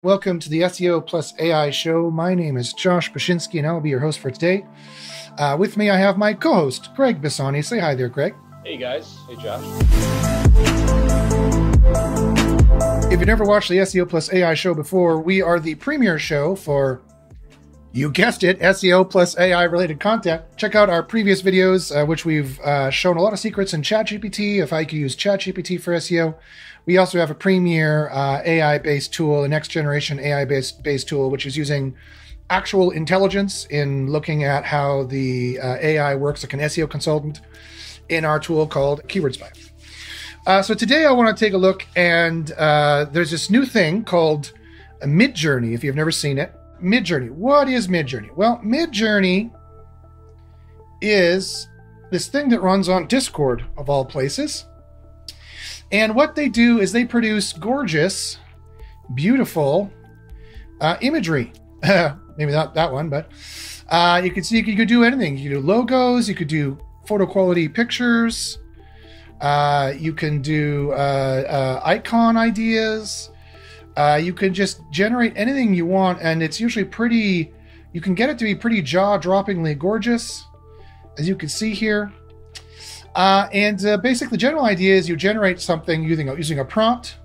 Welcome to the SEO plus AI show. My name is Josh Bashinsky, and I'll be your host for today. With me, I have my co-host, Greg Bissani. Say hi there, Greg. Hey, guys. Hey, Josh. If you've never watched the SEO plus AI show before, we are the premier show for, you guessed it, SEO plus AI related content. Check out our previous videos, which we've shown a lot of secrets in ChatGPT, if I could use ChatGPT for SEO. We also have a premier AI-based tool, a next-generation AI-based tool, which is using actual intelligence in looking at how the AI works like an SEO consultant in our tool called Keyword Spy. So today I want to take a look, and there's this new thing called MidJourney, if you've never seen it. MidJourney. What is MidJourney? Well, MidJourney is this thing that runs on Discord, of all places. And what they do is they produce gorgeous, beautiful imagery. Maybe not that one, but you can see you could do anything. You could do logos, you could do photo quality pictures, you can do icon ideas. You can just generate anything you want, and it's usually pretty, you can get it to be pretty jaw-droppingly gorgeous, as you can see here. Basically, the general idea is you generate something using a prompt.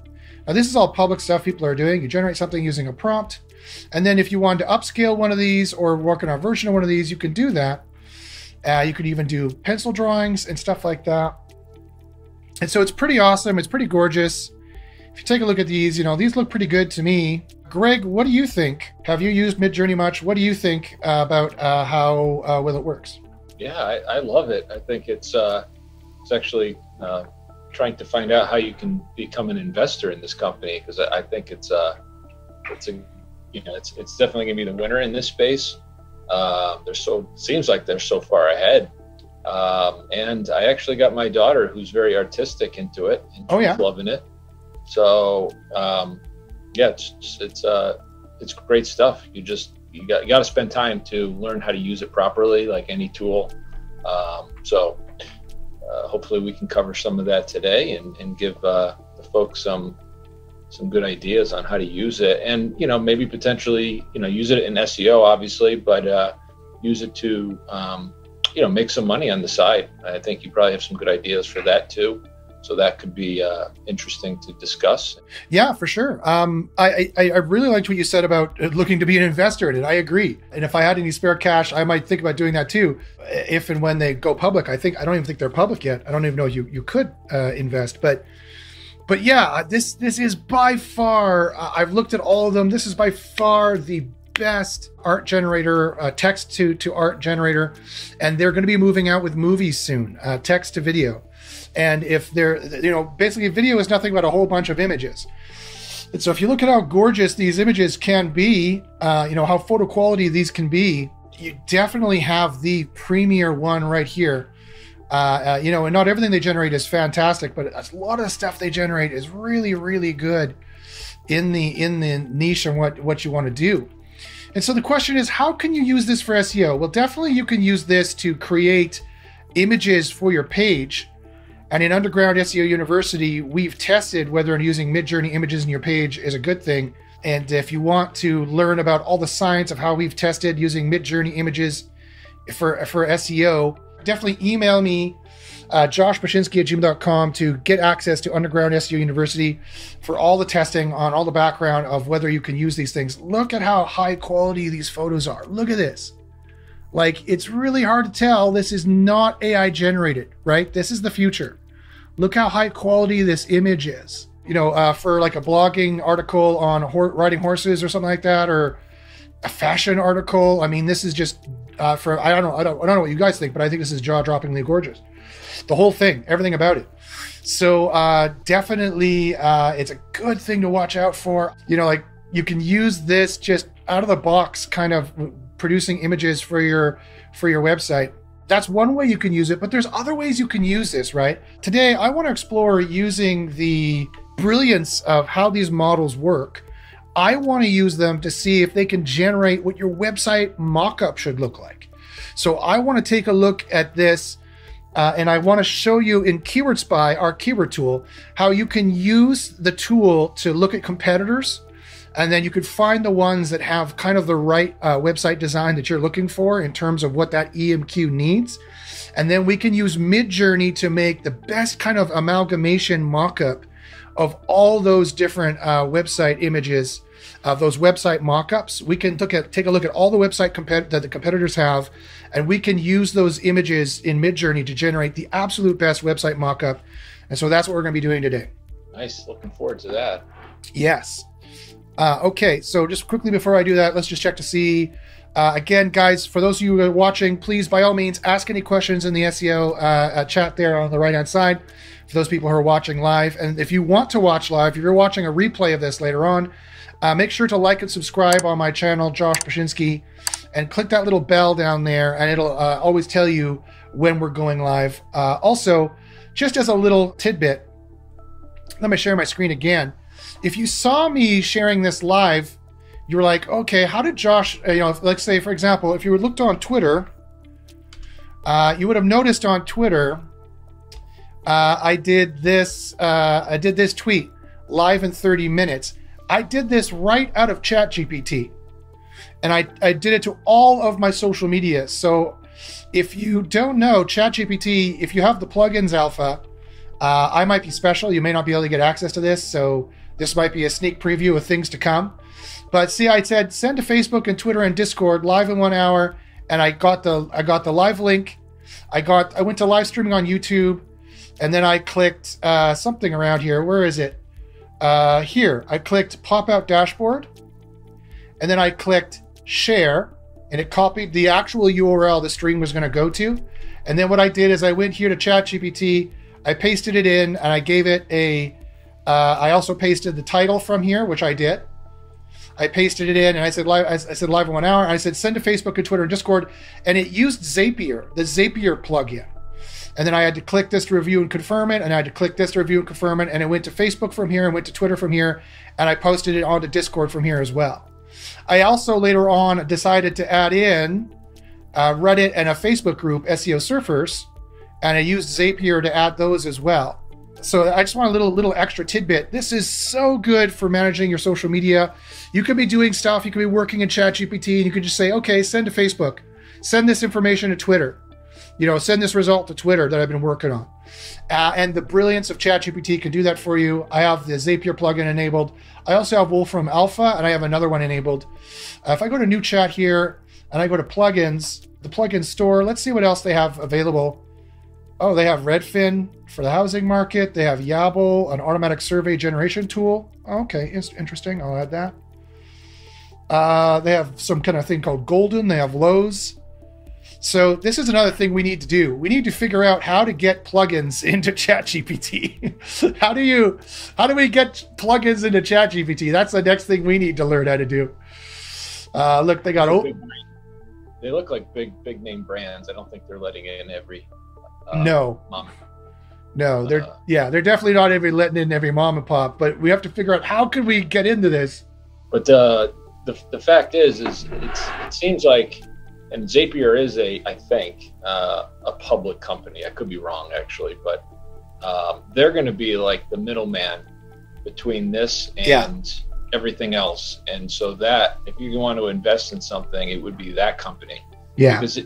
Now, this is all public stuff people are doing. You generate something using a prompt. And then if you want to upscale one of these or work on a version of one of these, you can do that. You could even do pencil drawings and stuff like that. And so it's pretty awesome. It's pretty gorgeous. If you take a look at these, these look pretty good to me. Greg, what do you think? Have you used MidJourney much? What do you think about how well it works? Yeah, I love it. I think it's actually trying to find out how you can become an investor in this company, because I think it's definitely gonna be the winner in this space. Seems like they're so far ahead. And I actually got my daughter, who's very artistic, into it, and she's loving it. So it's great stuff. You got to spend time to learn how to use it properly, like any tool. Hopefully we can cover some of that today and give the folks some good ideas on how to use it, and maybe potentially use it in SEO, obviously, but use it to make some money on the side. I think you probably have some good ideas for that too. So that could be interesting to discuss. Yeah, for sure. I really liked what you said about looking to be an investor in it. I agree. And if I had any spare cash, I might think about doing that too, if and when they go public. I don't even think they're public yet. I don't even know you could invest. But yeah, this is by far, I've looked at all of them. This is by far the best art generator, text to art generator. And they're going to be moving out with movies soon, text to video. And if they're, basically video is nothing but a whole bunch of images. And so if you look at how gorgeous these images can be, how photo quality these can be, you definitely have the premier one right here. And not everything they generate is fantastic, but a lot of the stuff they generate is really, really good in the niche and what you want to do. And so the question is, how can you use this for SEO? Well, definitely you can use this to create images for your page. And in Underground SEO University, we've tested whether using MidJourney images in your page is a good thing. And if you want to learn about all the science of how we've tested using MidJourney images for SEO, definitely email me, joshbashinsky@gmail.com, to get access to Underground SEO University for all the testing on all the background of whether you can use these things. Look at how high quality these photos are. Look at this. Like, it's really hard to tell this is not AI generated, right? This is the future. Look how high quality this image is. For like a blogging article on riding horses or something like that, or a fashion article. I mean, this is just I don't know what you guys think, but I think this is jaw-droppingly gorgeous. The whole thing, everything about it. So definitely, it's a good thing to watch out for. You can use this just out of the box, kind of producing images for your website. That's one way you can use it, but there's other ways you can use this, right? Today, I want to explore using the brilliance of how these models work. I want to use them to see if they can generate what your website mock-up should look like. So I want to take a look at this, and I want to show you in Keyword Spy, our keyword tool, how you can use the tool to look at competitors And then you could find the ones that have kind of the right website design that you're looking for in terms of what that EMQ needs. And then we can use MidJourney to make the best kind of amalgamation mock-up of all those different website images, of those website mock-ups. We can take a look at all the website that the competitors have, and we can use those images in MidJourney to generate the absolute best website mock-up. And so that's what we're going to be doing today. Nice. Looking forward to that. Yes. Okay, so just quickly before I do that, let's just check to see. Again, guys, for those of you who are watching, please, by all means, ask any questions in the SEO chat there on the right-hand side for those people who are watching live. And if you want to watch live, if you're watching a replay of this later on, make sure to like and subscribe on my channel, Josh Paszynski, and click that little bell down there, and it'll always tell you when we're going live. Also, just as a little tidbit, let me share my screen again. If you saw me sharing this live, you were like, okay, how did Josh, let's say, for example, if you looked on Twitter, you would have noticed on Twitter, I did this tweet live in 30 minutes. I did this right out of ChatGPT, and I did it to all of my social media. So if you don't know, ChatGPT, if you have the plugins alpha, I might be special. You may not be able to get access to this, so this might be a sneak preview of things to come. But see, I said send to Facebook and Twitter and Discord live in 1 hour, and I got the live link. I went to live streaming on YouTube, and then I clicked something around here. Where is it? Here. I clicked pop out dashboard, and then I clicked share, and it copied the actual URL the stream was going to go to. And then what I did is I went here to ChatGPT, I pasted it in, and I gave it I also pasted the title from here, which I did. I pasted it in, and I said live in 1 hour, and I said send to Facebook and Twitter and Discord, and it used Zapier, the Zapier plugin. And then I had to click this to review and confirm it, and I had to click this to review and confirm it, and it went to Facebook from here and went to Twitter from here, and I posted it onto Discord from here as well. I also later on decided to add in Reddit and a Facebook group, SEO Surfers, and I used Zapier to add those as well. So I just want a little extra tidbit. This is so good for managing your social media. You could be doing stuff, you could be working in ChatGPT, and you could just say, okay, send to Facebook, send this information to Twitter, send this result to Twitter that I've been working on. And the brilliance of ChatGPT can do that for you. I have the Zapier plugin enabled. I also have Wolfram Alpha, and I have another one enabled. If I go to new chat here, and I go to plugins, the plugin store, let's see what else they have available. Oh, they have Redfin for the housing market. They have Yabble, an automatic survey generation tool. Okay, interesting. I'll add that. They have some kind of thing called Golden. They have Lowe's. So this is another thing we need to do. We need to figure out how to get plugins into ChatGPT. How do we get plugins into ChatGPT? That's the next thing we need to learn how to do. Look, they got they look like big name brands. I don't think they're letting in every no. mom. No, they're definitely not letting in every mom and pop, but we have to figure out how can we get into this. But the fact is it seems like, and Zapier is I think a public company. I could be wrong actually, but they're going to be like the middleman between this and everything else. And so that if you want to invest in something, it would be that company. Yeah. Because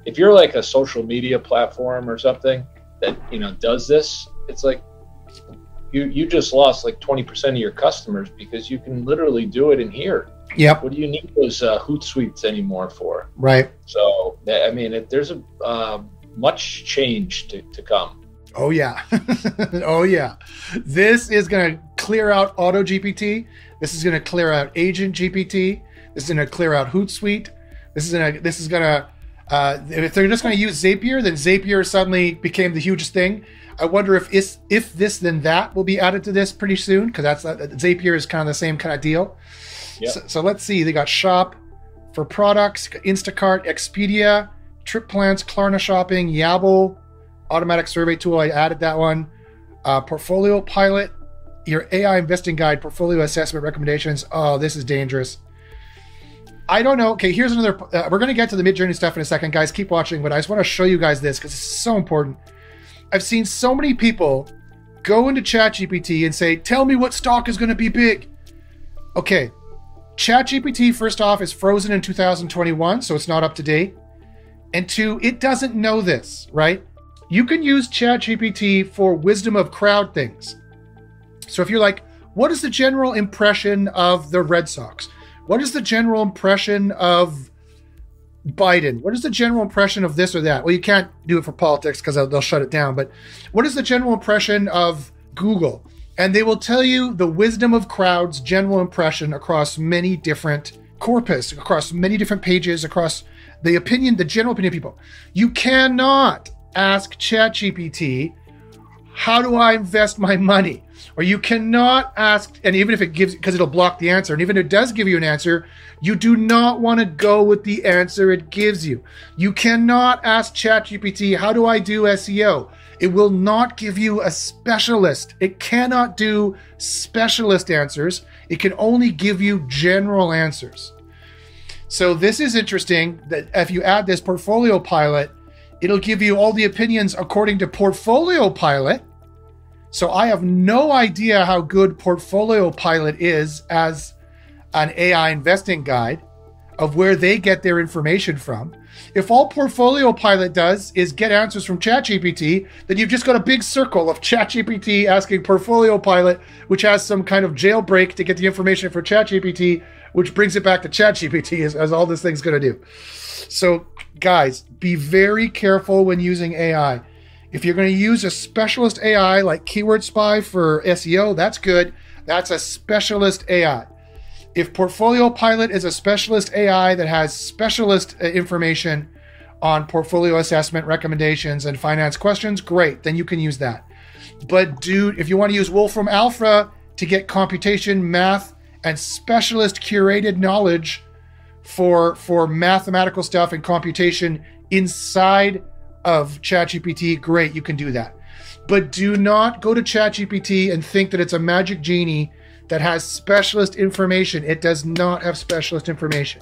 if you're like a social media platform or something that does this, it's like you just lost like 20% of your customers because you can literally do it in here. Yep. What do you need those Hootsuites anymore for? Right. So I mean, there's a much change to come. Oh yeah. Oh yeah. This is going to clear out Auto GPT. This is going to clear out Agent GPT. This is going to clear out Hootsuite. This is going to if they're just going to use Zapier, then Zapier suddenly became the hugest thing. I wonder if this then that will be added to this pretty soon, because that's Zapier is kind of the same kind of deal. Yep. So let's see. They got Shop for products, Instacart, Expedia, Trip Plans, Klarna Shopping, Yabble, automatic survey tool. I added that one. Portfolio Pilot, your AI investing guide, portfolio assessment recommendations. Oh, this is dangerous. I don't know. Okay, here's another. We're going to get to the MidJourney stuff in a second, guys. Keep watching, but I just want to show you guys this because it's so important. I've seen so many people go into ChatGPT and say, tell me what stock is going to be big. Okay, ChatGPT, first off, is frozen in 2021, so it's not up to date. And two, it doesn't know this, right? You can use ChatGPT for wisdom of crowd things. So if you're like, what is the general impression of the Red Sox? What is the general impression of Biden? What is the general impression of this or that? Well, you can't do it for politics because they'll shut it down. But what is the general impression of Google? And they will tell you the wisdom of crowds, general impression across many different corpus, across many different pages, across the opinion, the general opinion of people. You cannot ask ChatGPT, how do I invest my money? Or you cannot ask, and even if it gives, because it'll block the answer, and even if it does give you an answer, you do not want to go with the answer it gives you. You cannot ask ChatGPT, how do I do SEO? It will not give you a specialist. It cannot do specialist answers. It can only give you general answers. So this is interesting that if you add this Portfolio Pilot, it'll give you all the opinions according to Portfolio Pilot. So I have no idea how good Portfolio Pilot is as an AI investing guide of where they get their information from. If all Portfolio Pilot does is get answers from ChatGPT, then you've just got a big circle of ChatGPT asking Portfolio Pilot, which has some kind of jailbreak to get the information for ChatGPT, which brings it back to ChatGPT as all this thing's going to do. So guys, be very careful when using AI. If you're going to use a specialist AI like Keyword Spy for SEO, that's good. That's a specialist AI. If Portfolio Pilot is a specialist AI that has specialist information on portfolio assessment, recommendations, and finance questions, great, then you can use that. But dude, if you want to use Wolfram Alpha to get computation, math, and specialist curated knowledge for mathematical stuff and computation inside of ChatGPT, great, you can do that. But do not go to ChatGPT and think that it's a magic genie that has specialist information. It does not have specialist information.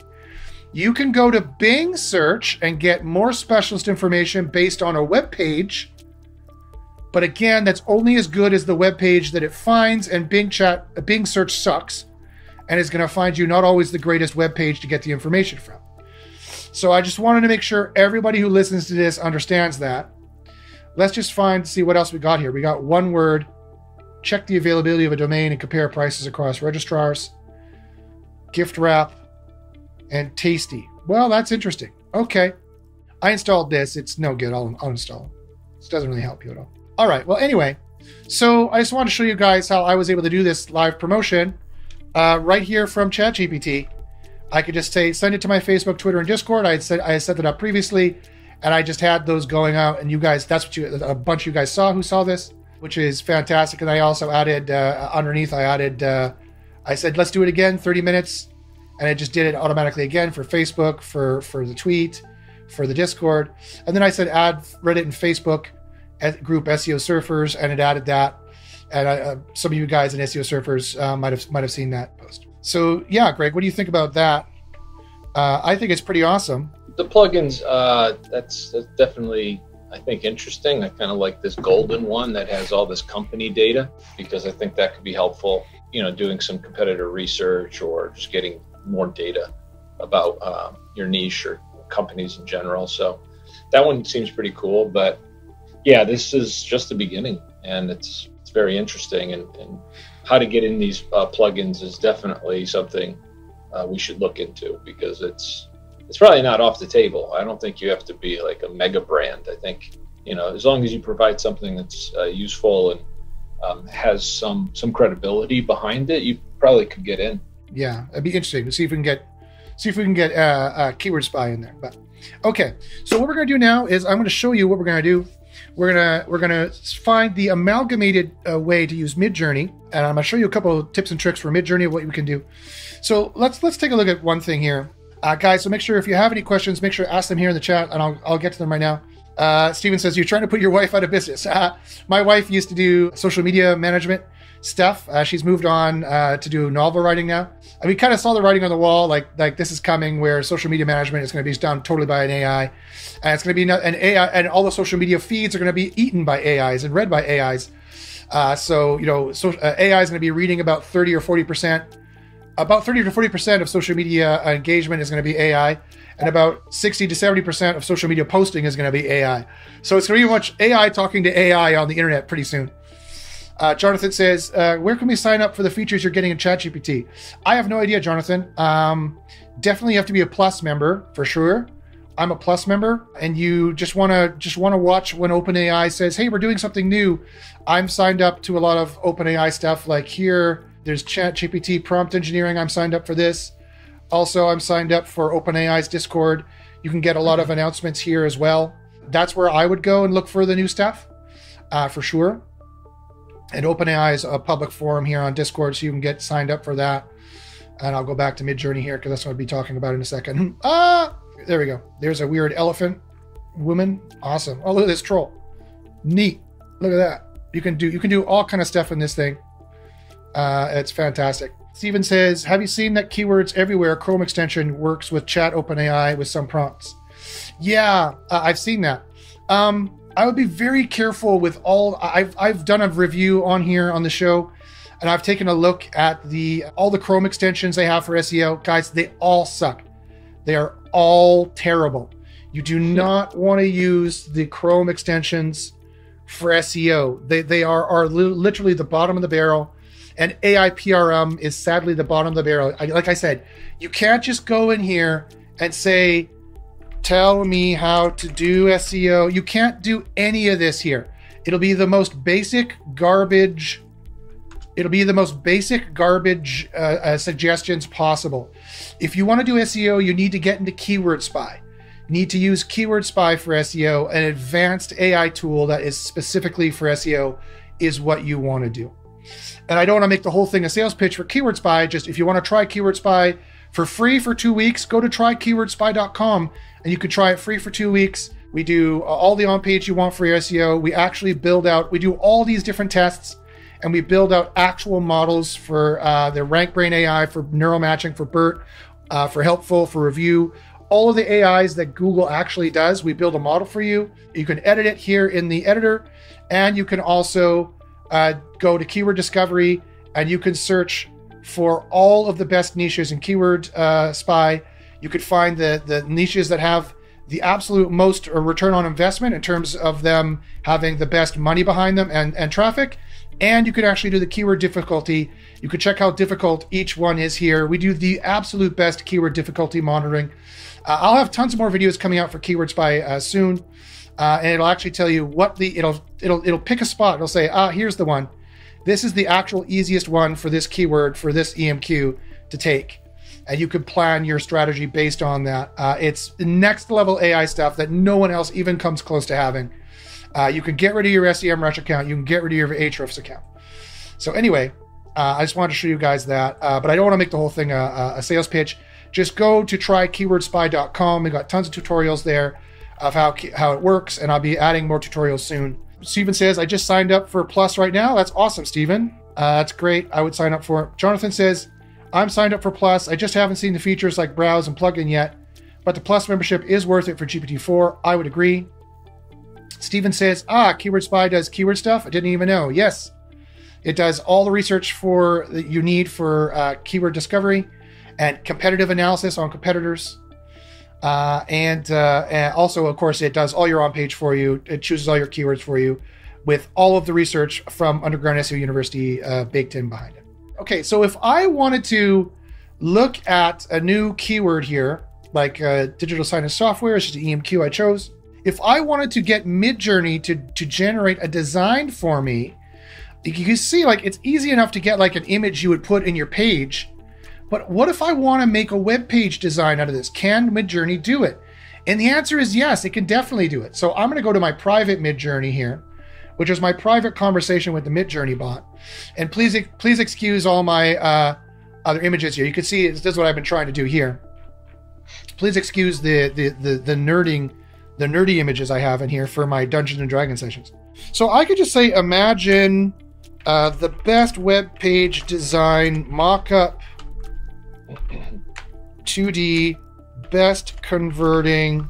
You can go to Bing search and get more specialist information based on a web page. But again, that's only as good as the web page that it finds, and Bing search sucks and is going to find you not always the greatest web page to get the information from. So I just wanted to make sure everybody who listens to this understands that. Let's just see what else we got here. We got one word. Check the availability of a domain and compare prices across registrars. Gift wrap and tasty. Well, that's interesting. Okay. I installed this. It's no good. I'll uninstall it. This doesn't really help you at all. All right. Well, anyway, so I just wanted to show you guys how I was able to do this live promotion right here from ChatGPT. I could just say, send it to my Facebook, Twitter, and Discord. I had set that up previously, and I just had those going out. And you guys, that's what a bunch of you guys saw who saw this, which is fantastic. And I also added underneath, I said, let's do it again, 30 minutes. And it just did it automatically again for Facebook, for the tweet, for the Discord. And then I said, add Reddit and Facebook group SEO Surfers, and it added that. And some of you guys in SEO Surfers might have seen that post. So yeah, Greg, what do you think about that? I think it's pretty awesome. The plugins, that's definitely, I think, interesting. I kind of like this golden one that has all this company data, because I think that could be helpful, doing some competitor research or just getting more data about your niche or companies in general. So that one seems pretty cool. But yeah, this is just the beginning, and it's very interesting. And how to get in these plugins is definitely something we should look into, because it's probably not off the table. I don't think you have to be like a mega brand. I think, as long as you provide something that's useful and has some credibility behind it, you probably could get in. Yeah, it'd be interesting to see if we can get Keyword Spy in there. But okay, so what we're gonna do now is I'm gonna show you what we're gonna do. We're gonna find the amalgamated way to use MidJourney, and I'm gonna show you a couple of tips and tricks for MidJourney of what we can do. So let's take a look at one thing here, guys. So make sure if you have any questions, make sure to ask them here in the chat, and I'll get to them right now. Steven says, you're trying to put your wife out of business. My wife used to do social media management stuff. She's moved on to do novel writing now. And we kind of saw the writing on the wall, like this is coming, where social media management is going to be done totally by an AI, and it's going to be an AI, and all the social media feeds are going to be eaten by AIs and read by AIs. So AI is going to be reading about 30 or 40% about 30 to 40% of social media engagement is going to be AI, and about 60 to 70% of social media posting is going to be AI. So it's going to be much AI talking to AI on the internet pretty soon. Jonathan says, where can we sign up for the features you're getting in ChatGPT? I have no idea, Jonathan. Definitely have to be a Plus member for sure. I'm a Plus member, and you just want to watch when OpenAI says, hey, we're doing something new. I'm signed up to a lot of OpenAI stuff. Like here, there's ChatGPT prompt engineering. I'm signed up for this. Also, I'm signed up for OpenAI's Discord. You can get a lot of announcements here as well. That's where I would go and look for the new stuff, for sure. And OpenAI is a public forum here on Discord, so you can get signed up for that. And I'll go back to MidJourney here because that's what I'll be talking about in a second. There we go. There's a weird elephant woman. Awesome. Oh, look at this troll. Neat. Look at that. You can do all kind of stuff in this thing. It's fantastic. Steven says, have you seen that Keywords Everywhere Chrome extension works with Chat OpenAI with some prompts? Yeah, I've seen that. I would be very careful with I've done a review on here on the show, and I've taken a look at all the Chrome extensions they have for SEO. Guys, they all suck. They are all terrible. You do not want to use the Chrome extensions for SEO. They are literally the bottom of the barrel, and AI PRM is sadly the bottom of the barrel. Like I said, you can't just go in here and say, tell me how to do SEO. You can't do any of this here. It'll be the most basic garbage. Suggestions possible. If you want to do SEO, you need to get into Keyword Spy. You need to use Keyword Spy for SEO. An advanced AI tool that is specifically for SEO is what you want to do. And I don't want to make the whole thing a sales pitch for Keyword Spy. Just if you want to try Keyword Spy for free for 2 weeks, go to trykeywordspy.com and you can try it free for 2 weeks. We do all the on-page you want for your SEO. We actually we do all these different tests, and we build out actual models for the RankBrain AI, for neural matching, for BERT, for Helpful, for Review. All of the AIs that Google actually does, we build a model for you. You can edit it here in the editor, and you can also go to Keyword Discovery, and you can search for all of the best niches in Keyword Spy. You could find the niches that have the absolute most return on investment in terms of them having the best money behind them and traffic. And you could actually do the keyword difficulty. You could check how difficult each one is here. We do the absolute best keyword difficulty monitoring. I'll have tons more videos coming out for Keyword Spy soon. And it'll actually tell you what it'll pick a spot. It'll say, here's the one. This is the actual easiest one for this keyword, for this EMQ to take. And you can plan your strategy based on that. It's next level AI stuff that no one else even comes close to having. You can get rid of your SEMrush account. You can get rid of your Ahrefs account. So anyway, I just wanted to show you guys that. But I don't want to make the whole thing a sales pitch. Just go to trykeywordspy.com. We got tons of tutorials there of how it works, and I'll be adding more tutorials soon. Steven says, I just signed up for Plus right now. That's awesome, Steven. That's great. I would sign up for it. Jonathan says, I'm signed up for Plus. I just haven't seen the features like browse and plugin yet, but the Plus membership is worth it for GPT-4. I would agree. Steven says, Keyword Spy does keyword stuff. I didn't even know. Yes, it does all the research that you need for keyword discovery and competitive analysis on competitors. And also, of course, it does all your on-page for you. It chooses all your keywords for you with all of the research from Underground SEO University baked in behind it. Okay, so if I wanted to look at a new keyword here, like digital signage software, which is the EMQ I chose. If I wanted to get MidJourney to generate a design for me, you can see like it's easy enough to get like an image you would put in your page. But what if I want to make a web page design out of this? Can MidJourney do it? And the answer is yes, it can definitely do it. So I'm going to go to my private MidJourney here, which is my private conversation with the MidJourney bot. And please excuse all my other images here. You can see this is what I've been trying to do here. Please excuse the nerdy images I have in here for my Dungeons and Dragons sessions. So I could just say, imagine the best web page design mock-up 2D best converting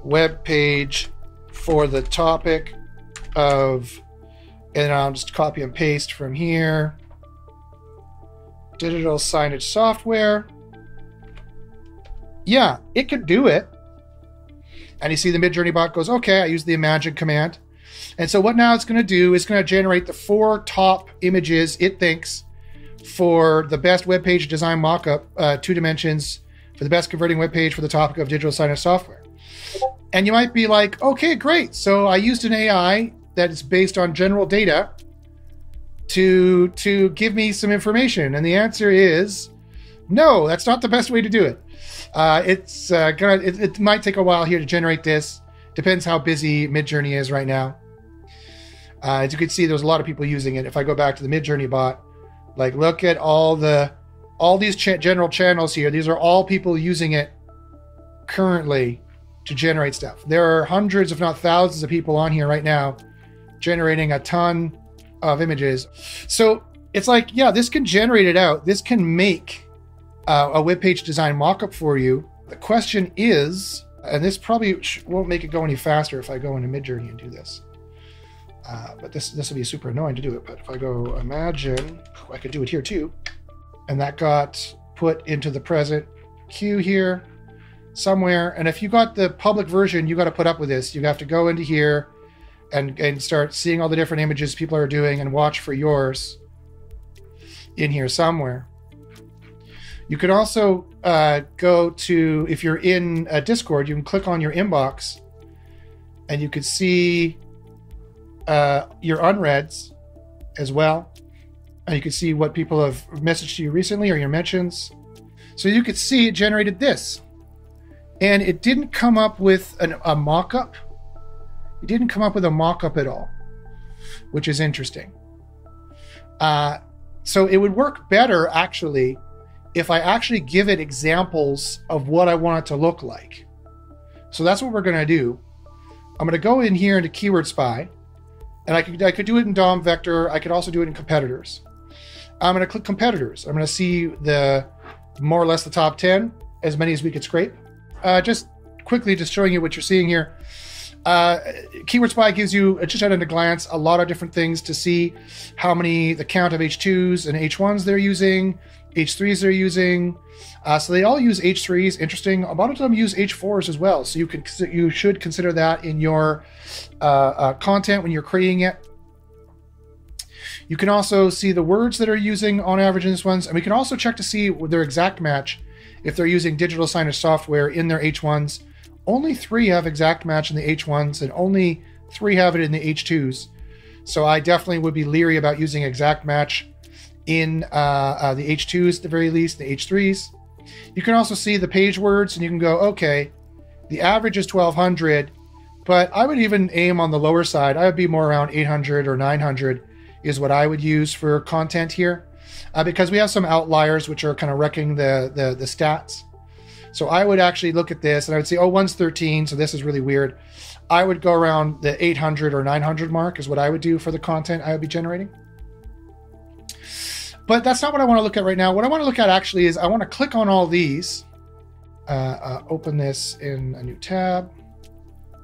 web page for the topic of, and I'll just copy and paste from here. digital signage software. Yeah, it could do it. And you see the MidJourney bot goes, okay, I use the imagine command. And so what now it's going to do is going to generate the 4 top images it thinks for the best web page design mockup, 2 dimensions, for the best converting web page for the topic of digital signage software. And you might be like, okay, great. So I used an AI that is based on general data to give me some information. And the answer is no, that's not the best way to do it. It might take a while here to generate this. Depends how busy MidJourney is right now. As you can see, there's a lot of people using it. If I go back to the MidJourney bot, like look at all these general channels here. These are all people using it currently to generate stuff. There are hundreds, if not thousands, of people on here right now generating a ton of images. So it's like, yeah, this can generate it out. This can make a web page design mockup for you. The question is, and this probably won't make it go any faster if I go into MidJourney and do this. But this will be super annoying to do it. But if I go imagine, I could do it here too. And that got put into the present queue here somewhere. And if you got the public version, you got to put up with this. You have to go into here and start seeing all the different images people are doing and watch for yours in here somewhere. You can also go to, if you're in Discord, you can click on your inbox and you could see your unreads as well. And you can see what people have messaged to you recently or your mentions. So you could see it generated this. And it didn't come up with a mock-up. It didn't come up with a mock-up at all, which is interesting. So it would work better, actually, if I actually give it examples of what I want it to look like. So that's what we're going to do. I'm going to go in here into Keyword Spy, and I could do it in DOM Vector. I could also do it in Competitors. I'm going to click Competitors. I'm going to see more or less the top 10, as many as we could scrape. Just quickly, just showing you what you're seeing here. Keyword Spy gives you, just at a glance, a lot of different things to see the count of H2s and H1s they're using, H3s they're using. So they all use H3s. Interesting. A lot of them use H4s as well. So you should consider that in your content when you're creating it. You can also see the words that are using on average in this ones, and we can also check to see their exact match if they're using digital signage software in their H1s. Only 3 have exact match in the H1s, and only 3 have it in the H2s. So I definitely would be leery about using exact match in the H2s at the very least, the H3s. You can also see the page words, and you can go, okay, the average is 1,200, but I would even aim on the lower side. I would be more around 800 or 900 is what I would use for content here, because we have some outliers which are kind of wrecking the stats. So I would actually look at this and I would say, oh, one's 13, so this is really weird. I would go around the 800 or 900 mark is what I would do for the content I would be generating. But that's not what I want to look at right now. What I want to look at actually is I want to click on all these, open this in a new tab.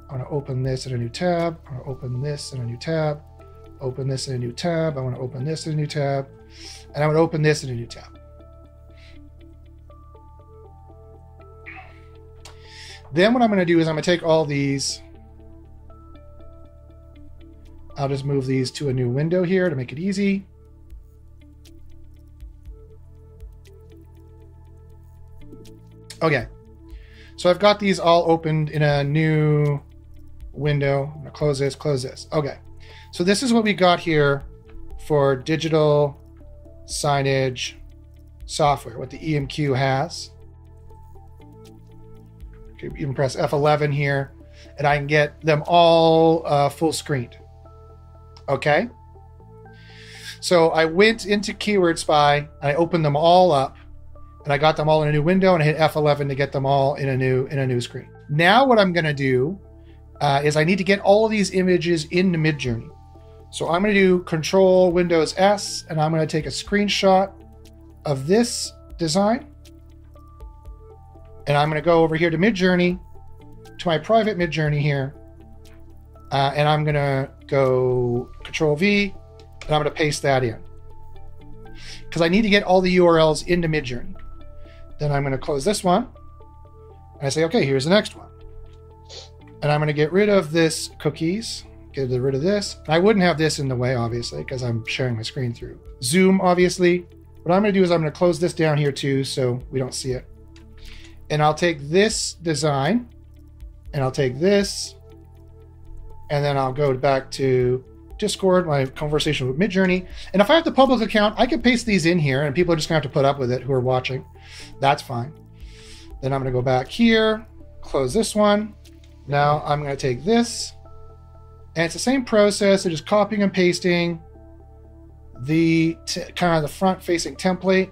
I want to open this in a new tab. I want to open this in a new tab. Open this in a new tab. I want to open this in a new tab. And I want to open this in a new tab. Then what I'm going to do is I'm going to take all these. I'll just move these to a new window here to make it easy. Okay. So I've got these all opened in a new window. I'm going to close this, close this. Okay. So this is what we got here for digital signage software, what the EMQ has. Okay, you can press F11 here, and I can get them all full screened. Okay. So I went into Keyword Spy, and I opened them all up, and I got them all in a new window, and I hit F11 to get them all in a new screen. Now what I'm going to do is I need to get all of these images into MidJourney. So I'm going to do Control Windows S, and I'm going to take a screenshot of this design. And I'm going to go over here to MidJourney, to my private MidJourney here. And I'm going to go Control V, and I'm going to paste that in. because I need to get all the URLs into MidJourney. Then I'm going to close this one. And I say, okay, here's the next one. And I'm going to get rid of this cookies, get rid of this. I wouldn't have this in the way, obviously, because I'm sharing my screen through Zoom, obviously. What I'm going to do is I'm going to close this down here too, so we don't see it. And I'll take this design, and I'll take this, and then I'll go back to Discord, my conversation with MidJourney. And if I have the public account, I can paste these in here, and people are just going to have to put up with it who are watching. That's fine. Then I'm going to go back here, close this one. Now I'm going to take this, and it's the same process of just copying and pasting the kind of the front-facing template.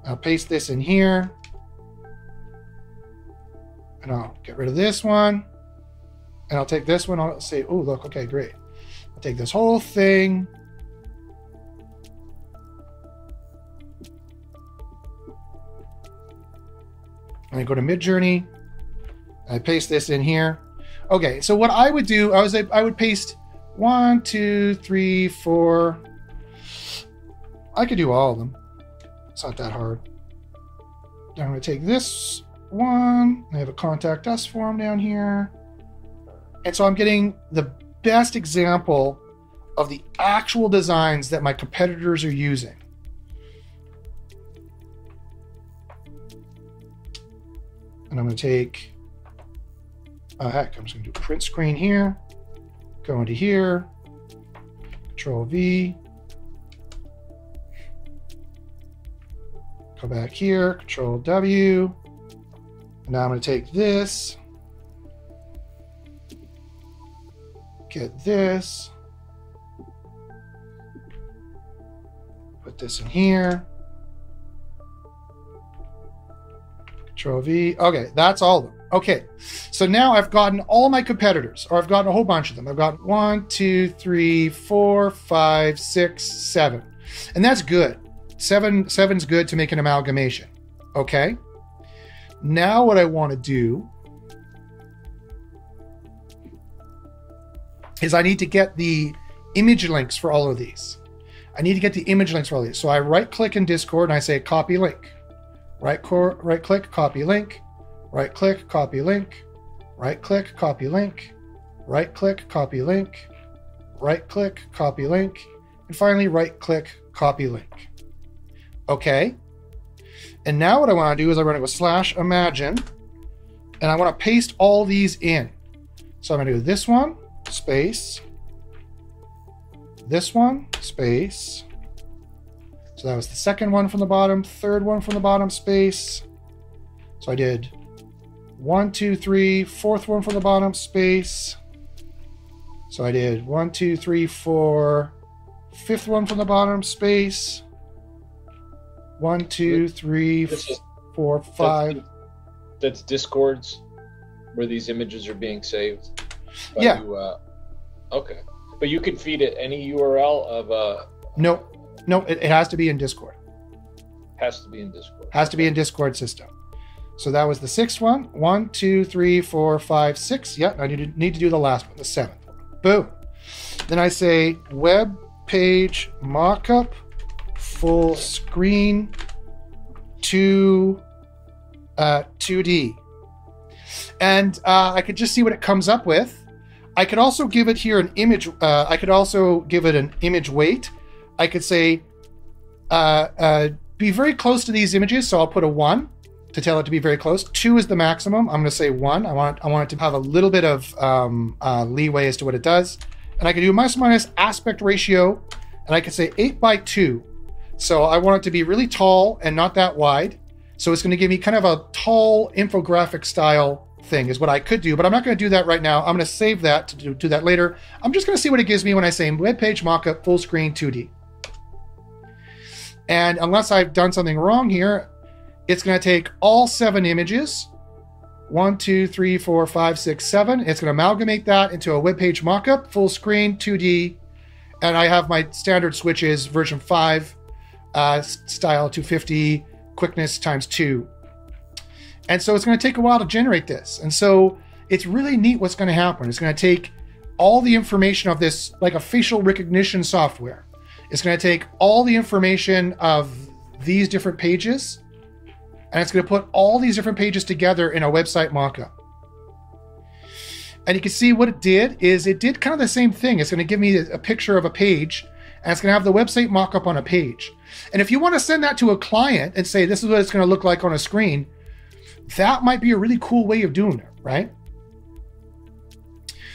I'll paste this in here, and I'll get rid of this one, and I'll take this one. I'll say, oh, look, okay, great. I'll take this whole thing. And I go to MidJourney. I paste this in here. Okay, so what I would do, I would paste 1, 2, 3, 4. I could do all of them. It's not that hard. Then I'm going to take this one. I have a contact us form down here. And so I'm getting the best example of the actual designs that my competitors are using. And I'm going to take, heck, I'm just going to do print screen here, go into here, Control V, go back here, Control W, and now I'm going to take this, get this, put this in here, Control V. Okay, that's all of them. Okay, so now I've gotten all my competitors, or I've gotten a whole bunch of them. I've got 1, 2, 3, 4, 5, 6, 7. And that's good. Seven's good to make an amalgamation. Okay. Now what I want to do is I need to get the image links for all of these. I need to get the image links for all of these. So I right click in Discord and I say copy link. Right click, copy link, right click, copy link, right click, copy link, right click, copy link, right click, copy link, and finally right click, copy link. Okay. And now what I want to do is I want to go /imagine, and I want to paste all these in. So I'm going to do this one, space, this one, space. So that was the second one from the bottom, third one from the bottom, space. So I did 1, 2, 3, fourth one from the bottom, space. So I did 1, 2, 3, 4, fifth one from the bottom, space. 1, 2, 3, 4, 5. That's Discords where these images are being saved. Yeah. Okay. But you can feed it any URL of No, it has to be in Discord. Has to be in Discord. Has to be in Discord system. So that was the sixth one. 1, 2, 3, 4, 5, 6. Yeah, I need to do the last one, the seventh one. Boom. Then I say web page mockup full screen to 2D. And I could just see what it comes up with. I could also give it here an image. I could also give it an image weight. I could say, be very close to these images. So I'll put a 1 to tell it to be very close. 2 is the maximum. I'm going to say 1. I want it to have a little bit of leeway as to what it does. And I can do minus aspect ratio, and I can say 8:2. So I want it to be really tall and not that wide. So it's going to give me kind of a tall infographic style thing is what I could do, but I'm not going to do that right now. I'm going to save that to do that later. I'm just going to see what it gives me when I say web page mockup full screen 2D. And unless I've done something wrong here, it's going to take all 7 images, 1, 2, 3, 4, 5, 6, 7. It's going to amalgamate that into a web page mockup, full screen, 2D. And I have my standard switches, version 5, style 250, quickness ×2. And so it's going to take a while to generate this. And so it's really neat what's going to happen. It's going to take all the information of this, like a facial recognition software. It's going to take all the information of these different pages, and it's going to put all these different pages together in a website mockup. And you can see what it did is it did kind of the same thing. It's going to give me a picture of a page, and it's going to have the website mockup on a page. And if you want to send that to a client and say, this is what it's going to look like on a screen, that might be a really cool way of doing it, right?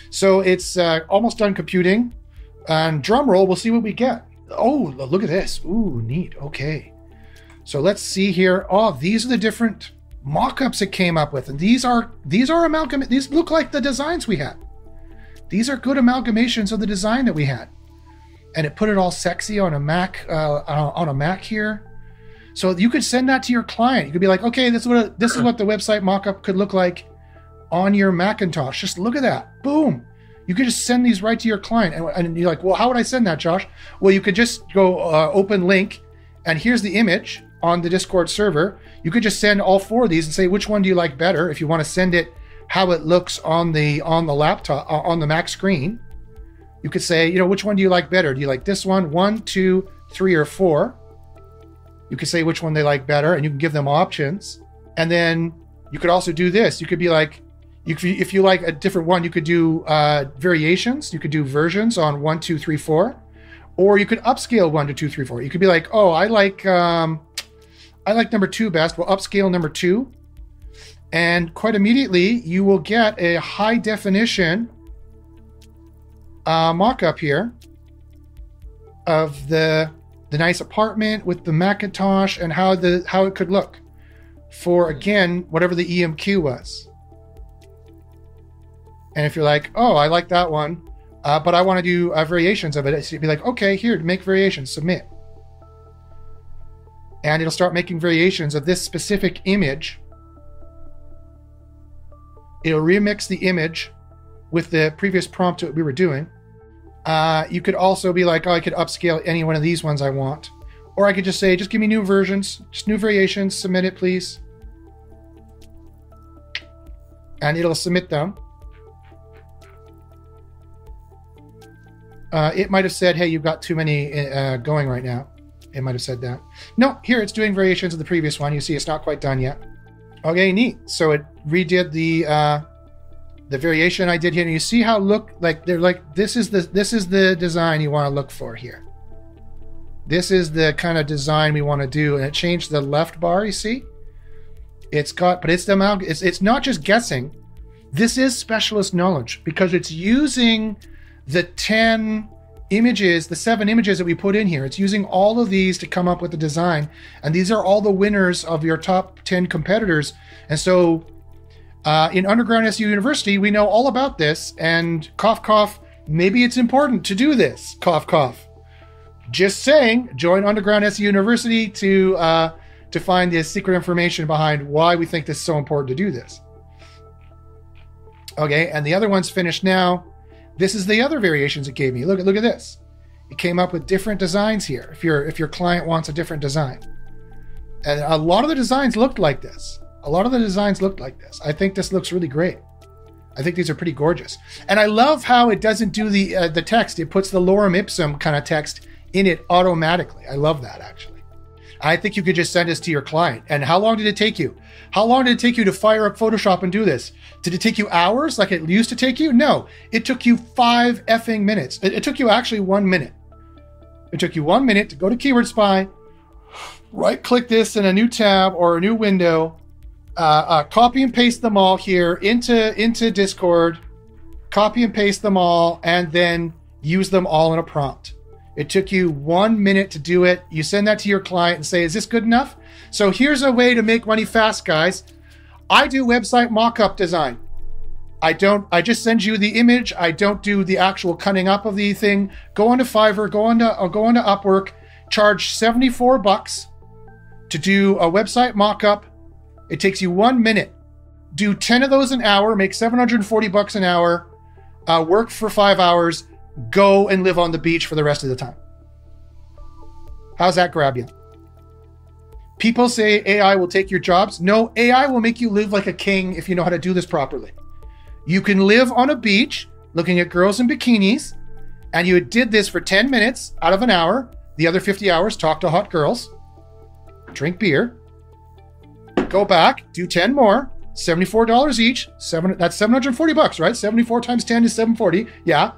So it's almost done computing. And drum roll, we'll see what we get. Oh, look at this. Ooh, neat. Okay. So let's see here. Oh, these are the different mock-ups it came up with. And these are amalgam. These look like the designs we had. These are good amalgamations of the design that we had. And it put it all sexy on a Mac here. So you could send that to your client. You could be like, okay, this is what the website mock-up could look like on your Macintosh. Just look at that. Boom. You could just send these right to your client. And you're like, well, how would I send that, Josh? Well, you could just go open link, and here's the image on the Discord server. You could just send all 4 of these and say, which one do you like better? If you want to send it how it looks on the laptop, on the Mac screen, you could say, which one do you like better? Do you like this one, 1, 2, 3, or 4? You could say which one they like better, and you can give them options. And then you could also do this. You could be like, if you like a different one, you could do variations. You could do versions on 1, 2, 3, 4, or you could upscale 1 to 2, 3, 4. You could be like, oh, I like number 2 best. We'll upscale number 2, and quite immediately you will get a high definition mock-up here of the nice apartment with the Macintosh and how it could look for, again, whatever the EMQ was. And if you're like, oh, I like that one, but I want to do variations of it, so you'd be like, okay, here, make variations, submit. And it'll start making variations of this specific image. It'll remix the image with the previous prompt that we were doing. You could also be like, oh, I could upscale any one of these ones I want. Or I could just say, just give me new versions, just new variations, submit it, please. And it'll submit them. It might have said, hey, you've got too many going right now. It might have said that. No, here it's doing variations of the previous one. You see it's not quite done yet. Okay, neat. So it redid the variation I did here. And you see how they're like, this is the design you want to look for here. This is the kind of design we want to do. And it changed the left bar, you see? It's not just guessing. This is specialist knowledge because it's using the 10 images, the 7 images that we put in here. It's using all of these to come up with the design. And these are all the winners of your top 10 competitors. And so in Underground SEO University, we know all about this. And cough, cough, maybe it's important to do this. Cough, cough. Just saying, join Underground SEO University to find the secret information behind why we think this is so important to do this. Okay, and the other one's finished now. This is the other variations it gave me. Look at this. It came up with different designs here. If your client wants a different design, and a lot of the designs looked like this. I think this looks really great. I think these are pretty gorgeous, and I love how it doesn't do the text. It puts the lorem ipsum kind of text in it automatically. I love that actually. I think you could just send this to your client. And how long did it take you? How long did it take you to fire up Photoshop and do this? Did it take you hours like it used to take you? No, it took you 5 effing minutes. It took you actually 1 minute. It took you 1 minute to go to Keyword Spy, right click this in a new tab or a new window, copy and paste them all here into Discord, copy and paste them all, and then use them all in a prompt. It took you 1 minute to do it. You send that to your client and say, is this good enough? So here's a way to make money fast, guys. I do website mock-up design. I just send you the image. I don't do the actual cutting up of the thing. Go onto Fiverr, go onto Upwork, charge $74 to do a website mock-up. It takes you 1 minute. Do 10 of those an hour, make $740 an hour, work for 5 hours, go and live on the beach for the rest of the time. How's that grab you? People say AI will take your jobs. No, AI will make you live like a king if you know how to do this properly. You can live on a beach looking at girls in bikinis, and you did this for 10 minutes out of an hour. The other 50 hours, talk to hot girls, drink beer, go back, do 10 more, $74 each. That's $740, right? 74 times 10 is 740. Yeah,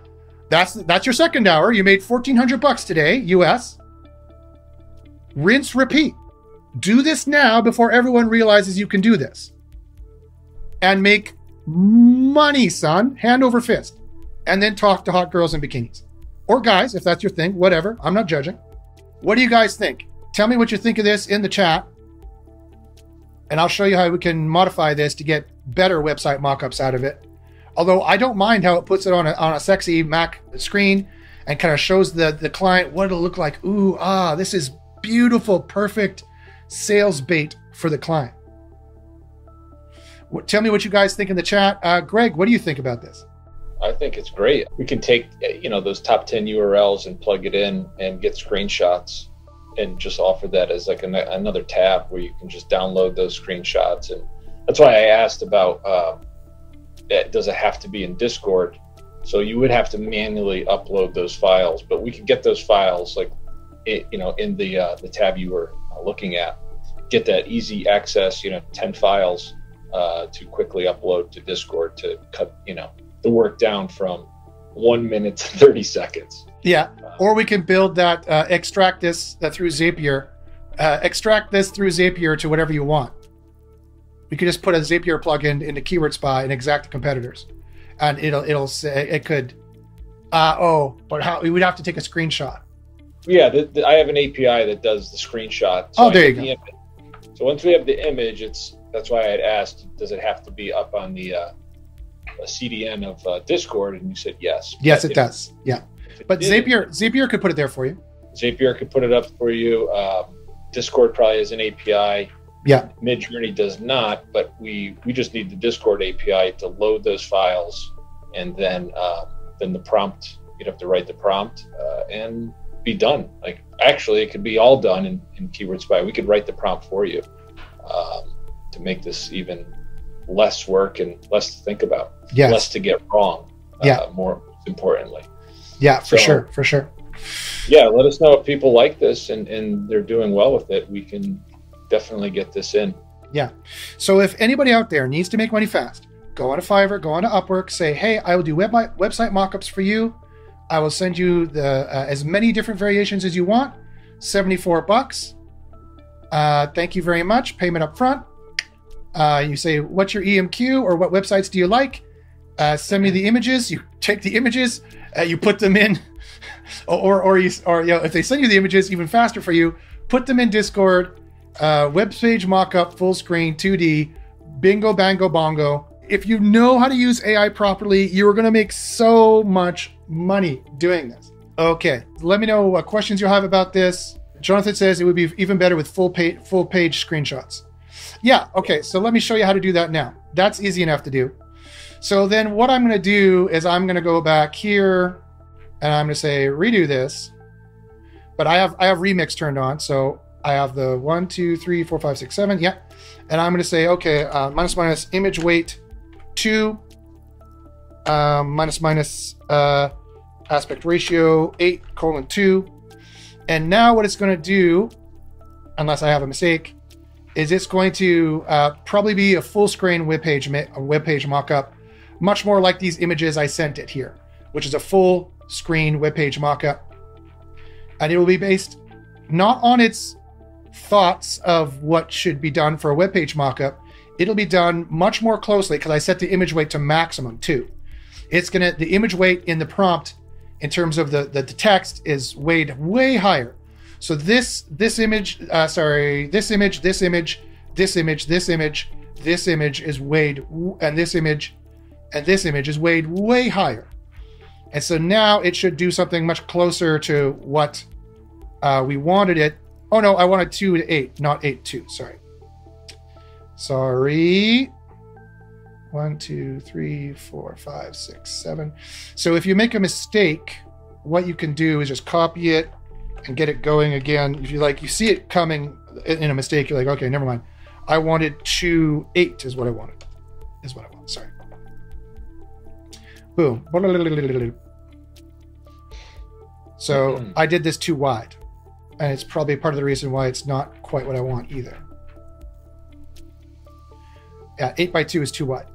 that's your second hour. You made $1,400 today, US. Rinse, repeat. Do this now before everyone realizes you can do this. And make money, son, hand over fist. And then talk to hot girls in bikinis. Or guys, if that's your thing, whatever. I'm not judging. What do you guys think? Tell me what you think of this in the chat. And I'll show you how we can modify this to get better website mockups out of it. Although I don't mind how it puts it on a sexy Mac screen and kind of shows the client what it'll look like. Ooh, this is beautiful, perfect sales bait for the client. Tell me what you guys think in the chat. Greg, what do you think about this? I think it's great. We can take, those top 10 URLs and plug it in and get screenshots and just offer that as like another tab where you can just download those screenshots. And that's why I asked about, does it have to be in Discord? So you would have to manually upload those files, but we could get those files like, in the tab you were looking at, get that easy access, 10 files to quickly upload to Discord to cut, the work down from 1 minute to 30 seconds. Yeah. Or we can build that, extract this through Zapier, to whatever you want. We could just put a Zapier plugin into Keyword Spy and exact the competitors. And it'll say, it could, but how, we would have to take a screenshot. Yeah. I have an API that does the screenshot. So there you go. So once we have the image, that's why I had asked, does it have to be up on the CDN of Discord? And you said yes. Yes, it does. Yeah. But Zapier could put it there for you. Zapier could put it up for you. Discord probably has an API. Yeah. MidJourney does not, but we just need the Discord API to load those files, and then the prompt, you'd have to write the prompt and be done. Like, actually, it could be all done in Keyword Spy. We could write the prompt for you to make this even less work and less to think about. Yes. Less to get wrong. More importantly. Yeah, for sure. Yeah, let us know if people like this and they're doing well with it. We can definitely get this in. Yeah. So if anybody out there needs to make money fast, go on to Fiverr, go on to Upwork, say, hey, I will do website mockups for you. I will send you the as many different variations as you want. $74. Thank you very much. Payment up front. You say, what's your EMQ or what websites do you like? Send me the images. You take the images, you put them in, or if they send you the images, even faster for you, put them in Discord. Web page mockup, full screen, 2D, bingo, bango, bongo. If you know how to use AI properly, you're going to make so much money doing this. Okay, let me know what questions you have about this. Jonathan says it would be even better with full page screenshots. Yeah, okay, so let me show you how to do that now. That's easy enough to do. So then what I'm going to do is I'm going to go back here and I'm going to say redo this. But I have remix turned on, so I have the 1, 2, 3, 4, 5, 6, 7. Yeah. And I'm going to say, okay, minus image weight 2, minus aspect ratio 8:2. And now what it's going to do, unless I have a mistake, is it's going to probably be a full screen web page mockup, much more like these images I sent it here, which is a full screen web page mockup. And it will be based not on its thoughts of what should be done for a web page mockup. It'll be done much more closely because I set the image weight to maximum too. The image weight in the prompt in terms of the text is weighed way higher. So this image is weighed, and this image is weighed way higher. And so now it should do something much closer to what we wanted it. Oh no, I wanted 2 to 8, not 8 2. Sorry. 1, 2, 3, 4, 5, 6, 7. So if you make a mistake, what you can do is just copy it and get it going again. If you see it coming in a mistake, you're like, okay, never mind. I wanted 2 8 is what I wanted. Sorry. Boom. So I did this too wide. And it's probably part of the reason why it's not quite what I want either. Yeah, 8x2 is too wide.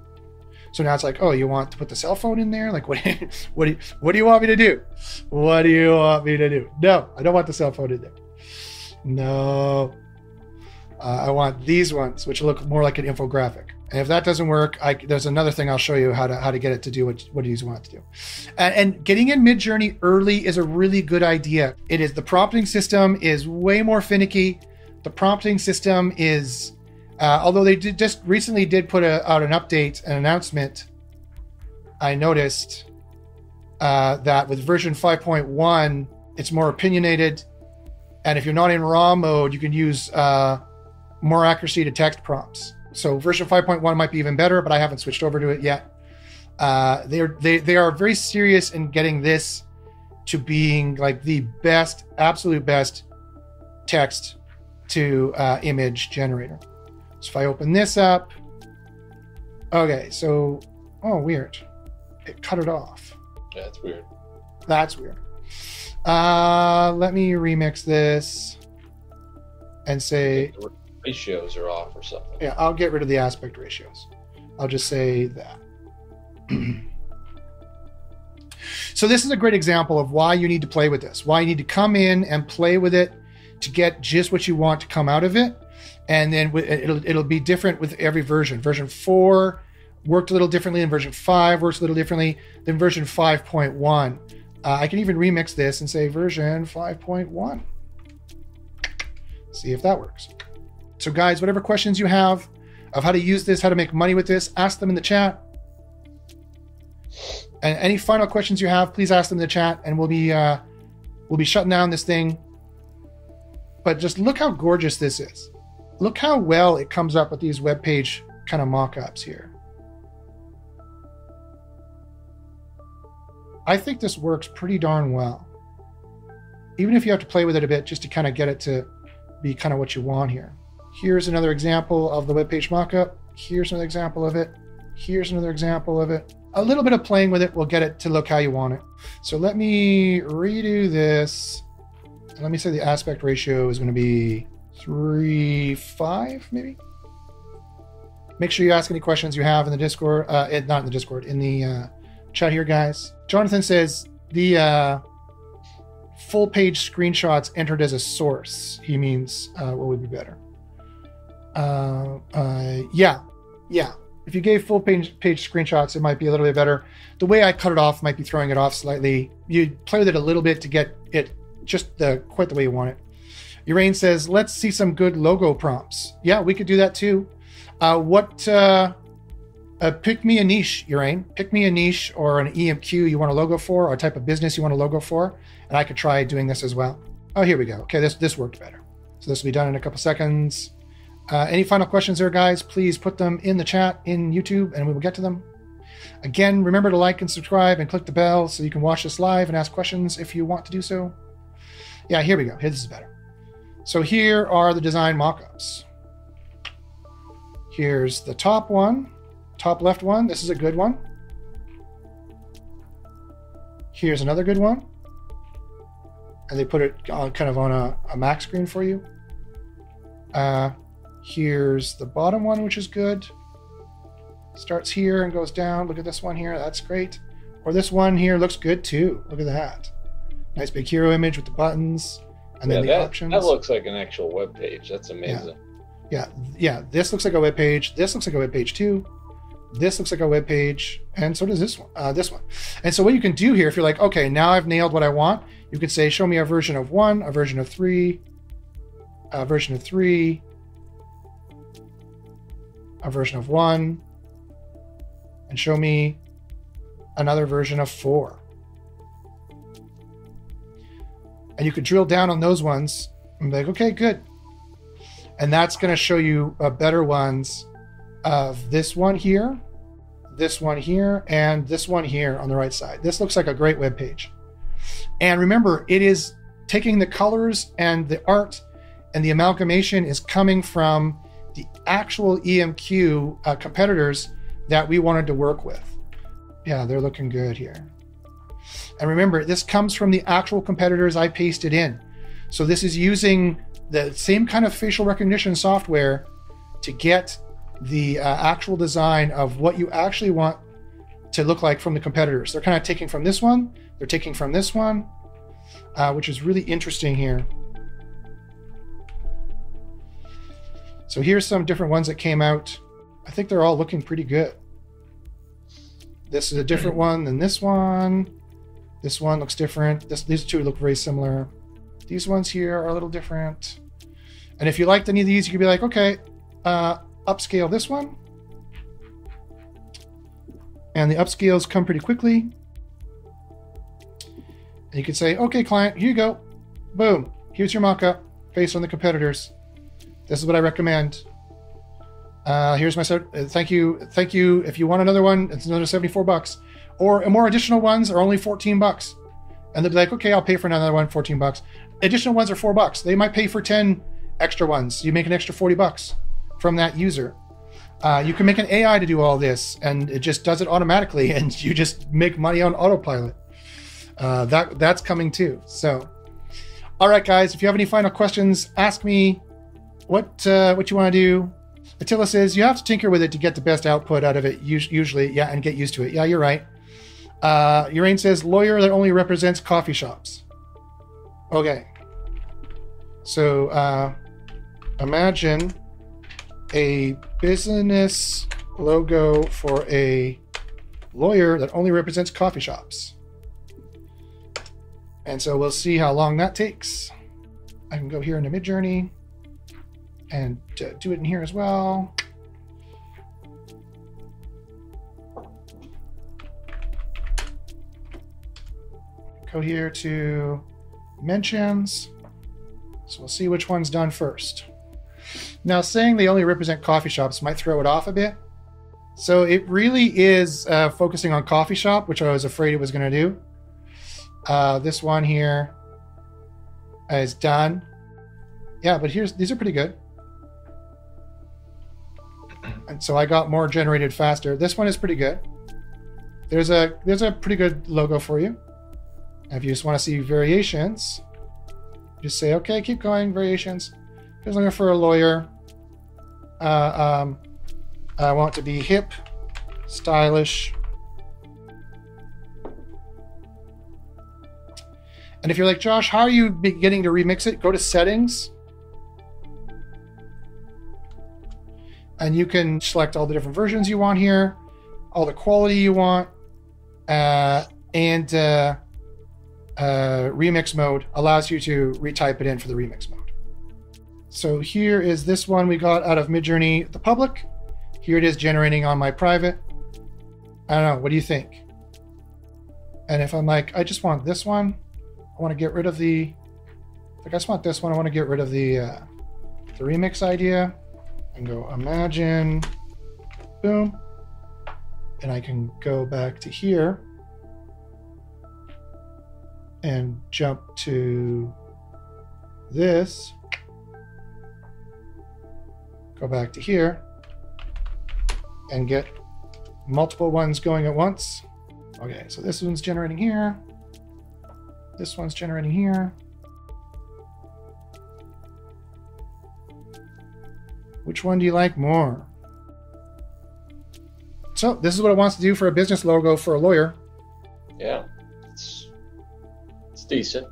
So now it's like, oh, you want to put the cell phone in there? Like, what do you want me to do? What do you want me to do? No, I don't want the cell phone in there. No. I want these ones, which look more like an infographic. And if that doesn't work, there's another thing I'll show you how to get it to do what you want it to do. And getting in MidJourney early is a really good idea. It is, the prompting system is way more finicky. The prompting system is, although they just recently did put out an update, an announcement, I noticed that with version 5.1, it's more opinionated. And if you're not in raw mode, you can use more accuracy to text prompts. So version 5.1 might be even better, but I haven't switched over to it yet. They are very serious in getting this to being like the best, absolute best text to image generator. So if I open this up, okay, so, oh, weird. It cut it off. Yeah, that's weird. That's weird. Let me remix this and say, ratios are off or something. Yeah, I'll get rid of the aspect ratios. I'll just say that. So this is a great example of why you need to play with this, why you need to come in and play with it to get just what you want to come out of it. And then it'll be different with every version. Version 4 worked a little differently, and version 5 works a little differently than version 5.1. I can even remix this and say version 5.1. See if that works. So guys, whatever questions you have of how to use this, how to make money with this, ask them in the chat. And any final questions you have, please ask them in the chat, and we'll be shutting down this thing. But just look how gorgeous this is. Look how well it comes up with these web page kind of mock-ups here. I think this works pretty darn well. Even if you have to play with it a bit just to kind of get it to be kind of what you want here. Here's another example of the web page mockup. Here's another example of it. Here's another example of it. A little bit of playing with it will get it to look how you want it. So let me redo this. Let me say the aspect ratio is going to be 3:5, maybe. Make sure you ask any questions you have in the Discord, not in the Discord, in the chat here, guys. Jonathan says the full page screenshots entered as a source. He means what would be better? Yeah. If you gave full page screenshots, it might be a little bit better. The way I cut it off might be throwing it off slightly. You play with it a little bit to get it just quite the way you want it. Urain says, let's see some good logo prompts. Yeah, we could do that too. Pick me a niche, Urain. Pick me a niche or an EMQ you want a logo for, or a type of business you want a logo for, and I could try doing this as well. Oh, here we go. Okay, this worked better. So this will be done in a couple seconds. Any final questions there, guys? Please put them in the chat in YouTube, and we will get to them. Again, remember to like and subscribe and click the bell so you can watch this live and ask questions if you want to do so. Yeah, here we go. Here, this is better. So here are the design mockups. Here's the top one, top left one. This is a good one. Here's another good one. And they put it on, kind of on a Mac screen for you. Here's the bottom one, which is good. Starts here and goes down. Look at this one here. That's great. Or this one here looks good too. Look at that. Nice big hero image with the buttons. And then the options. That looks like an actual web page. That's amazing. Yeah. This looks like a web page. This looks like a web page too. This looks like a web page, and so does this one. And so what you can do here, if you're like, okay, now I've nailed what I want, you can say, show me a version of 1, a version of 3, a version of 3, a version of 1, and show me another version of 4. And you could drill down on those ones and be like, okay, good. And that's going to show you better ones of this one here, and this one here on the right side. This looks like a great web page. And remember, it is taking the colors and the art, and the amalgamation is coming from the actual EMQ competitors that we wanted to work with. Yeah, they're looking good here. And remember, this comes from the actual competitors I pasted in. So this is using the same kind of facial recognition software to get the actual design of what you actually want to look like from the competitors. They're kind of taking from this one, they're taking from this one, which is really interesting here. So here's some different ones that came out. I think they're all looking pretty good. This is a different one than this one. This one looks different. These two look very similar. These ones here are a little different. And if you liked any of these, you could be like, okay, upscale this one. And the upscales come pretty quickly. And you could say, okay, client, here you go. Boom. Here's your mock-up based on the competitors. This is what I recommend. Here's my thank you. If you want another one, it's another $74. Or more additional ones are only $14. And they'll be like, okay, I'll pay for another one, $14. Additional ones are $4. They might pay for 10 extra ones. You make an extra $40 from that user. You can make an AI to do all this, and it just does it automatically, and you just make money on autopilot. That's coming too. So, all right, guys, if you have any final questions, ask me what you want to do. Attila says, you have to tinker with it to get the best output out of it, usually, yeah, and get used to it. Yeah, you're right. Urain says, lawyer that only represents coffee shops. Okay. So, imagine a business logo for a lawyer that only represents coffee shops. And so we'll see how long that takes. I can go here into MidJourney and do it in here as well. Go here to mentions. So we'll see which one's done first. Now, saying they only represent coffee shops might throw it off a bit. So it really is focusing on coffee shop, which I was afraid it was going to do. This one here is done. Yeah, but these are pretty good. And so I got more generated faster. This one is pretty good. There's a pretty good logo for you. If you just want to see variations, just say, okay, keep going, variations. Here's looking for a lawyer. I want it to be hip, stylish. And if you're like, Josh, how are you beginning to remix it? Go to settings. And you can select all the different versions you want here, all the quality you want, and remix mode allows you to retype it in for the remix mode. So here is this one we got out of MidJourney, the public. Here it is generating on my private. I don't know, what do you think? And if I'm like, I just want this one, I want to get rid of I just want this one, I want to get rid of the remix idea, and go imagine, boom. And I can go back to here and jump to this, go back to here, and get multiple ones going at once. Okay, so this one's generating here. This one's generating here. Which one do you like more? So this is what it wants to do for a business logo for a lawyer. Yeah, it's decent.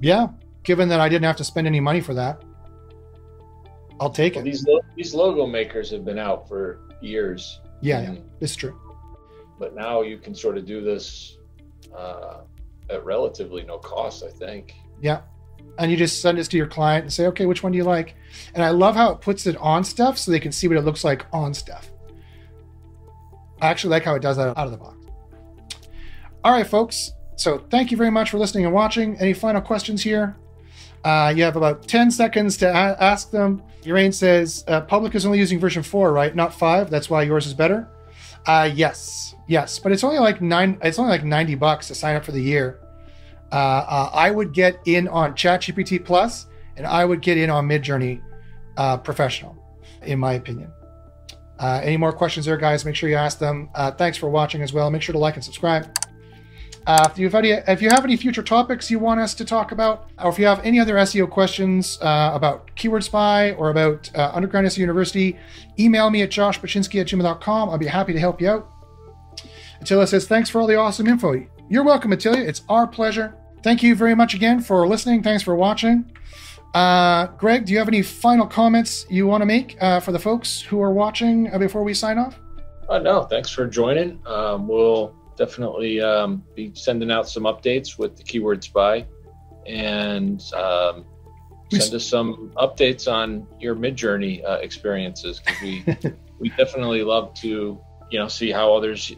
Yeah, given that I didn't have to spend any money for that, I'll take it. These logo makers have been out for years. Yeah, it's true. But now you can sort of do this at relatively no cost, I think. Yeah. And you just send this to your client and say, okay, which one do you like? And I love how it puts it on stuff so they can see what it looks like on stuff. I actually like how it does that out of the box. All right, folks. So thank you very much for listening and watching. Any final questions here? You have about 10 seconds to ask them. Urain says, public is only using version 4, right? Not 5. That's why yours is better. Yes. But it's only like $90 to sign up for the year. I would get in on ChatGPT Plus, and I would get in on MidJourney Professional, in my opinion. Any more questions there, guys? Make sure you ask them. Thanks for watching as well. Make sure to like and subscribe. If you have any future topics you want us to talk about, or if you have any other SEO questions about Keyword Spy or about Underground SEO University, email me at joshpaczynski@gmail.com. I'll be happy to help you out. Attila says, thanks for all the awesome info. You're welcome, Attila. It's our pleasure. Thank you very much again for listening. Thanks for watching. Greg, do you have any final comments you want to make for the folks who are watching before we sign off? No, thanks for joining. We'll definitely be sending out some updates with the Keyword Spy, and send us some updates on your MidJourney experiences, because we definitely love to see how others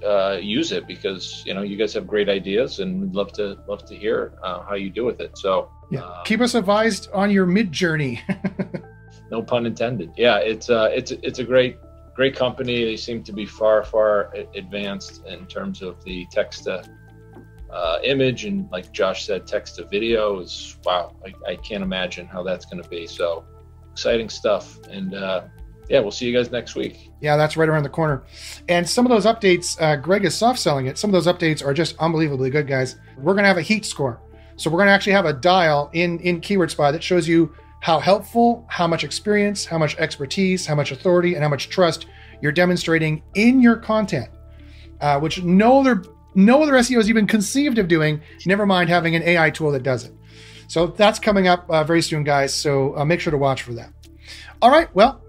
use it, because you guys have great ideas, and we'd love to hear how you do with it. So keep us advised on your MidJourney. No pun intended. Yeah, it's a great company. They seem to be far advanced in terms of the text to image, and like Josh said, text to video is wow. I can't imagine how that's going to be. So exciting stuff. And we'll see you guys next week. Yeah, that's right around the corner. And some of those updates, Greg is soft selling it. Some of those updates are just unbelievably good, guys. We're going to have a heat score. So we're going to actually have a dial in Keyword Spy that shows you how helpful, how much experience, how much expertise, how much authority, and how much trust you're demonstrating in your content, which no other SEO has even conceived of doing, never mind having an AI tool that does it. So that's coming up very soon, guys. So make sure to watch for that. All right, well,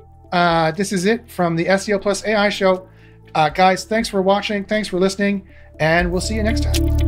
this is it from the SEO Plus AI show. Guys, thanks for watching. Thanks for listening, and we'll see you next time.